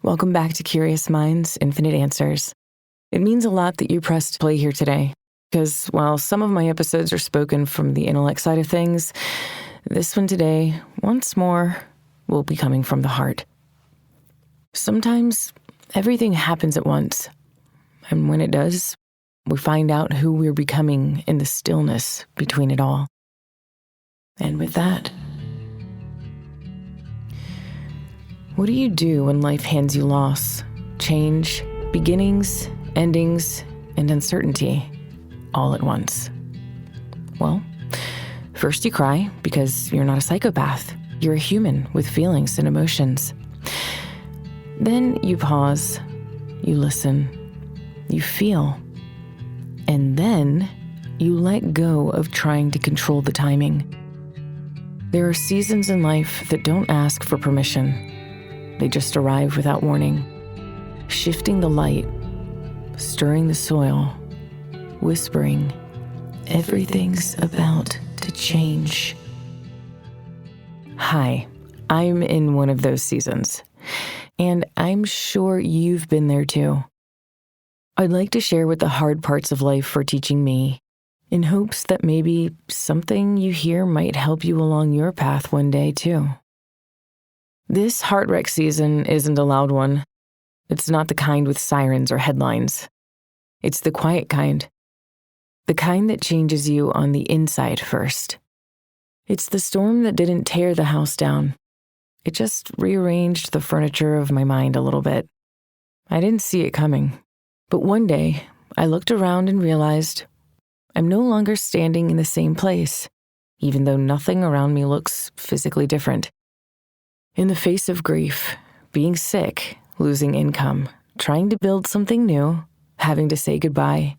Welcome back to Curious Minds, Infinite Answers. It means a lot that you pressed play here today, because while some of my episodes are spoken from the intellect side of things, this one today, once more, will be coming from the heart. Sometimes everything happens at once, and when it does, we find out who we're becoming in the stillness between it all. And with that, what do you do when life hands you loss, change, beginnings, endings, and uncertainty all at once? Well, first you cry because you're not a psychopath. You're a human with feelings and emotions. Then you pause, you listen, you feel, and then you let go of trying to control the timing. There are seasons in life that don't ask for permission. They just arrive without warning, shifting the light, stirring the soil, whispering, everything's about to change. Hi, I'm in one of those seasons, and I'm sure you've been there too. I'd like to share what the hard parts of life are teaching me, in hopes that maybe something you hear might help you along your path one day too. This heart wreck season isn't a loud one. It's not the kind with sirens or headlines. It's the quiet kind. The kind that changes you on the inside first. It's the storm that didn't tear the house down. It just rearranged the furniture of my mind a little bit. I didn't see it coming. But one day, I looked around and realized I'm no longer standing in the same place, even though nothing around me looks physically different. In the face of grief, being sick, losing income, trying to build something new, having to say goodbye,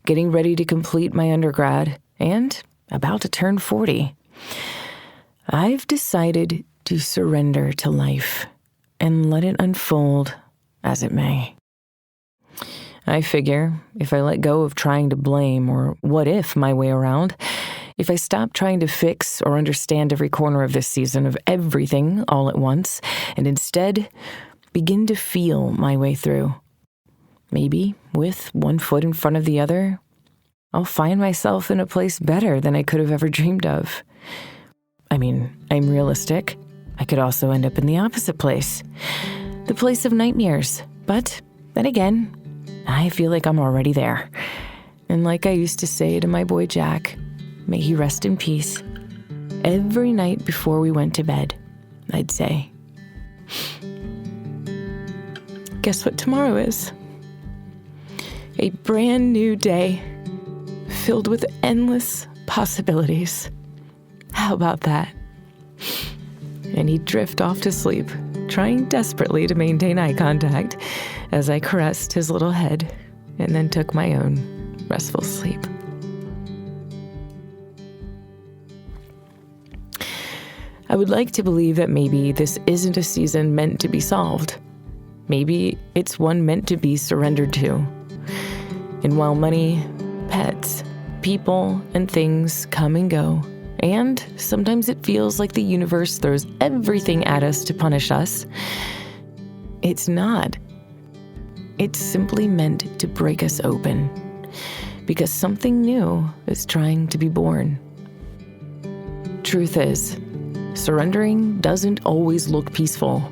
getting ready to complete my undergrad, and about to turn 40, I've decided to surrender to life and let it unfold as it may. I figure if I let go of trying to blame or what if my way around, if I stop trying to fix or understand every corner of this season of everything all at once, and instead begin to feel my way through, maybe with one foot in front of the other, I'll find myself in a place better than I could have ever dreamed of. I mean, I'm realistic. I could also end up in the opposite place, the place of nightmares. But then again, I feel like I'm already there. And like I used to say to my boy Jack, may he rest in peace, every night before we went to bed, I'd say, guess what tomorrow is? A brand new day filled with endless possibilities. How about that? And he'd drift off to sleep, trying desperately to maintain eye contact as I caressed his little head and then took my own restful sleep. I would like to believe that maybe this isn't a season meant to be solved. Maybe it's one meant to be surrendered to. And while money, pets, people, and things come and go, and sometimes it feels like the universe throws everything at us to punish us, it's not. It's simply meant to break us open, because something new is trying to be born. Truth is, surrendering doesn't always look peaceful.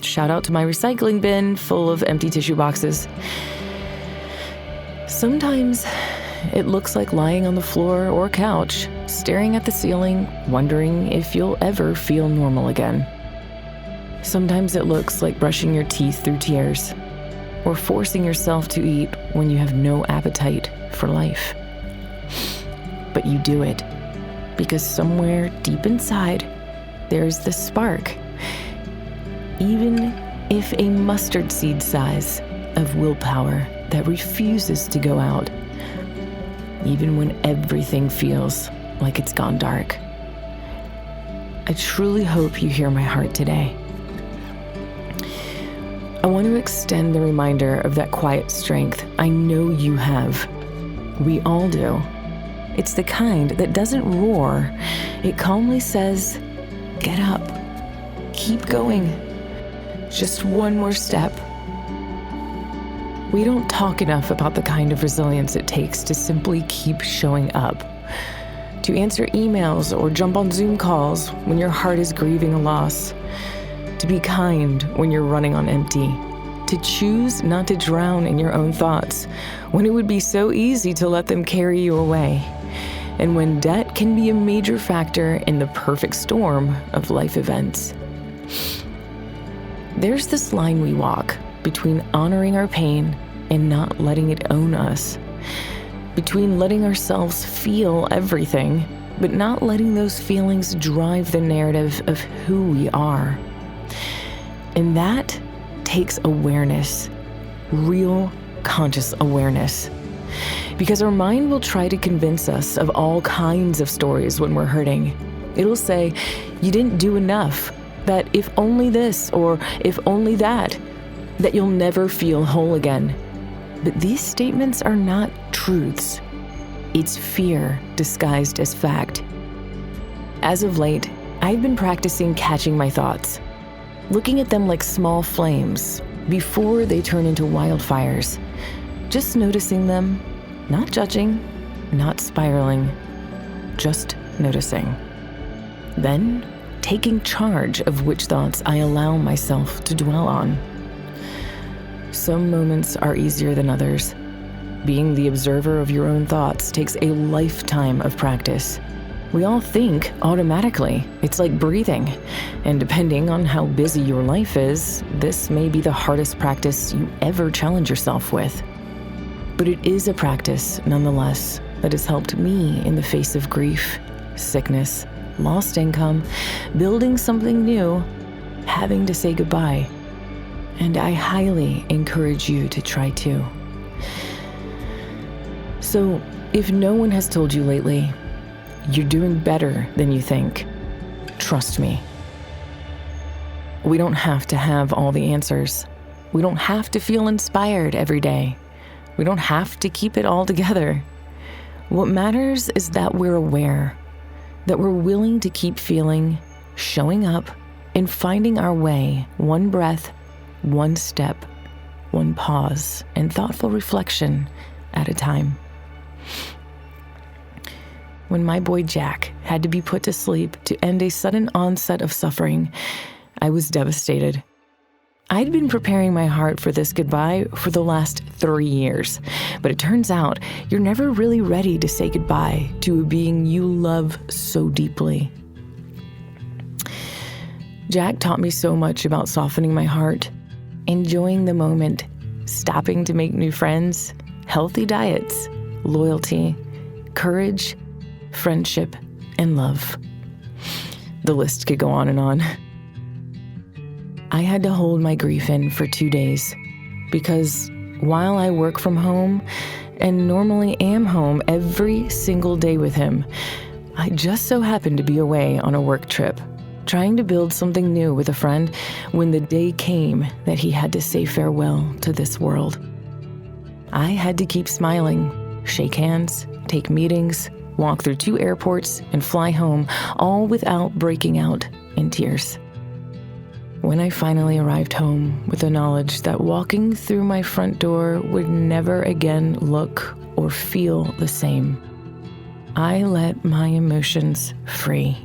Shout out to my recycling bin full of empty tissue boxes. Sometimes it looks like lying on the floor or couch, staring at the ceiling, wondering if you'll ever feel normal again. Sometimes it looks like brushing your teeth through tears, or forcing yourself to eat when you have no appetite for life. But you do it because somewhere deep inside, there's the spark, even if a mustard seed size, of willpower that refuses to go out, even when everything feels like it's gone dark. I truly hope you hear my heart today. I want to extend the reminder of that quiet strength I know you have. We all do. It's the kind that doesn't roar. It calmly says, get up, keep going. Just one more step. We don't talk enough about the kind of resilience it takes to simply keep showing up. To answer emails or jump on Zoom calls when your heart is grieving a loss. To be kind when you're running on empty. To choose not to drown in your own thoughts when it would be so easy to let them carry you away. And when debt can be a major factor in the perfect storm of life events. There's this line we walk between honoring our pain and not letting it own us. Between letting ourselves feel everything, but not letting those feelings drive the narrative of who we are. And that takes awareness, real conscious awareness. Because our mind will try to convince us of all kinds of stories when we're hurting. It'll say, you didn't do enough, that if only this or if only that you'll never feel whole again. But these statements are not truths. It's fear disguised as fact. As of late, I've been practicing catching my thoughts, looking at them like small flames before they turn into wildfires, just noticing them, not judging, not spiraling, just noticing. Then, taking charge of which thoughts I allow myself to dwell on. Some moments are easier than others. Being the observer of your own thoughts takes a lifetime of practice. We all think automatically. It's like breathing. And depending on how busy your life is, this may be the hardest practice you ever challenge yourself with. But it is a practice, nonetheless, that has helped me in the face of grief, sickness, lost income, building something new, having to say goodbye. And I highly encourage you to try too. So, if no one has told you lately, you're doing better than you think, trust me. We don't have to have all the answers. We don't have to feel inspired every day. We don't have to keep it all together. What matters is that we're aware, that we're willing to keep feeling, showing up, and finding our way, one breath, one step, one pause, and thoughtful reflection at a time. When my boy Jack had to be put to sleep to end a sudden onset of suffering, I was devastated. I'd been preparing my heart for this goodbye for the last 3 years, but it turns out you're never really ready to say goodbye to a being you love so deeply. Jack taught me so much about softening my heart, enjoying the moment, stopping to make new friends, healthy diets, loyalty, courage, friendship, and love. The list could go on and on. I had to hold my grief in for 2 days because while I work from home and normally am home every single day with him, I just so happened to be away on a work trip, trying to build something new with a friend when the day came that he had to say farewell to this world. I had to keep smiling, shake hands, take meetings, walk through 2 airports, and fly home, all without breaking out in tears. When I finally arrived home with the knowledge that walking through my front door would never again look or feel the same, I let my emotions free.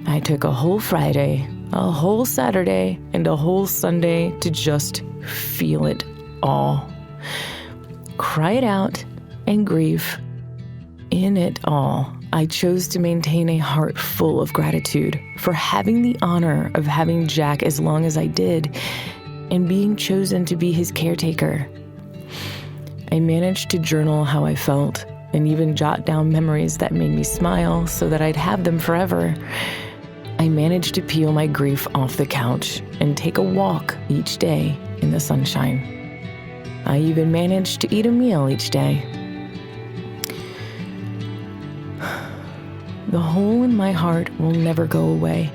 I took a whole Friday, a whole Saturday, and a whole Sunday to just feel it all. Cry it out and grieve. In it all, I chose to maintain a heart full of gratitude for having the honor of having Jack as long as I did and being chosen to be his caretaker. I managed to journal how I felt and even jot down memories that made me smile so that I'd have them forever. I managed to peel my grief off the couch and take a walk each day in the sunshine. I even managed to eat a meal each day. The hole in my heart will never go away,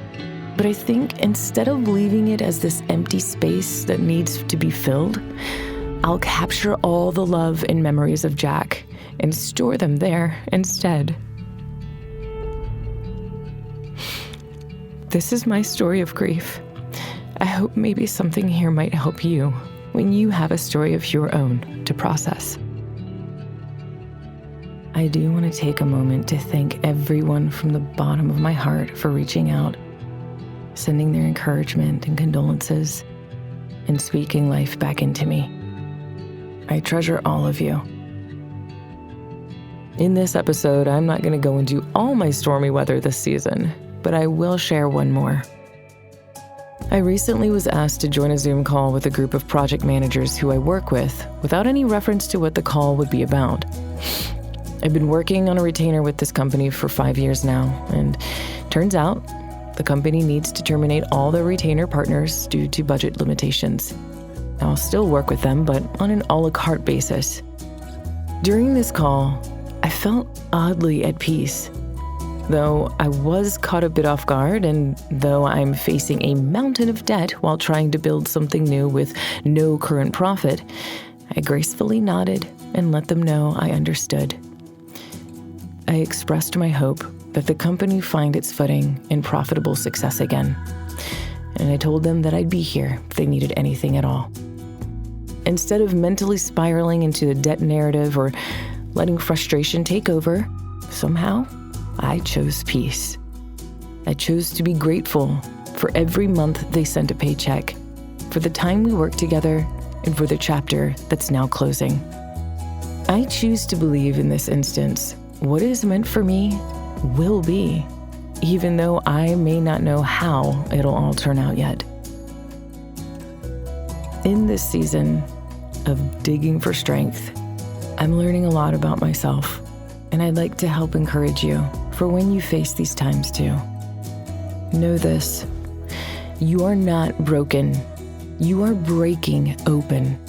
but I think instead of leaving it as this empty space that needs to be filled, I'll capture all the love and memories of Jack and store them there instead. This is my story of grief, I hope maybe something here might help you when you have a story of your own to process. I do want to take a moment to thank everyone from the bottom of my heart for reaching out, sending their encouragement and condolences, and speaking life back into me. I treasure all of you. In this episode, I'm not going to go into all my stormy weather this season, but I will share one more. I recently was asked to join a Zoom call with a group of project managers who I work with, without any reference to what the call would be about. I've been working on a retainer with this company for 5 years now, and turns out the company needs to terminate all their retainer partners due to budget limitations. I'll still work with them, but on an a la carte basis. During this call, I felt oddly at peace. Though I was caught a bit off guard, and though I'm facing a mountain of debt while trying to build something new with no current profit, I gracefully nodded and let them know I understood. I expressed my hope that the company find its footing in profitable success again, and I told them that I'd be here if they needed anything at all. Instead of mentally spiraling into the debt narrative or letting frustration take over, somehow, I chose peace. I chose to be grateful for every month they sent a paycheck, for the time we worked together, and for the chapter that's now closing. I choose to believe in this instance, what is meant for me will be, even though I may not know how it'll all turn out yet. In this season of digging for strength, I'm learning a lot about myself, and I'd like to help encourage you for when you face these times too. Know this: you are not broken. You are breaking open.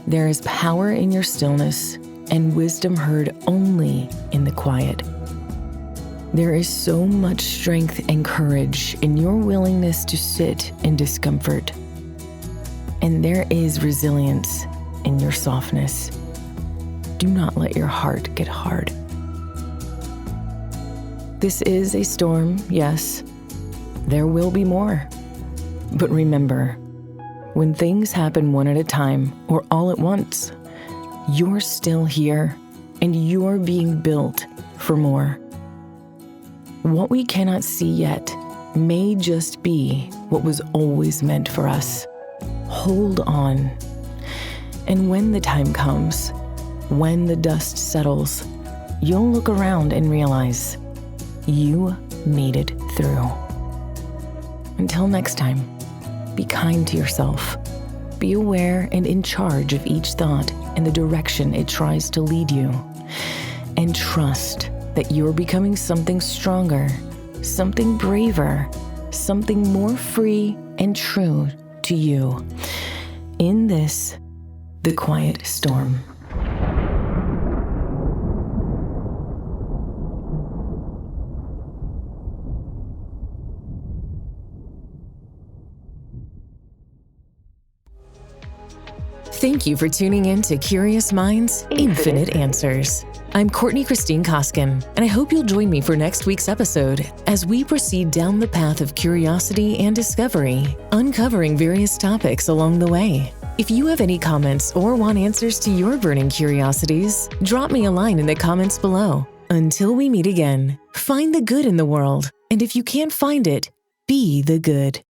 There is power in your stillness and wisdom heard only in the quiet. There is so much strength and courage in your willingness to sit in discomfort. And there is resilience in your softness. Do not let your heart get hard. This is a storm, yes. There will be more. But remember, when things happen one at a time or all at once, you're still here and you're being built for more. What we cannot see yet may just be what was always meant for us. Hold on. And when the time comes, when the dust settles, you'll look around and realize you made it through. Until next time, be kind to yourself. Be aware and in charge of each thought and the direction it tries to lead you. And trust that you're becoming something stronger, something braver, something more free and true to you. In this, the quiet storm. Thank you for tuning in to Curious Minds, Infinite Answers. I'm Courtney Christine Koskin, and I hope you'll join me for next week's episode as we proceed down the path of curiosity and discovery, uncovering various topics along the way. If you have any comments or want answers to your burning curiosities, drop me a line in the comments below. Until we meet again, find the good in the world, and if you can't find it, be the good.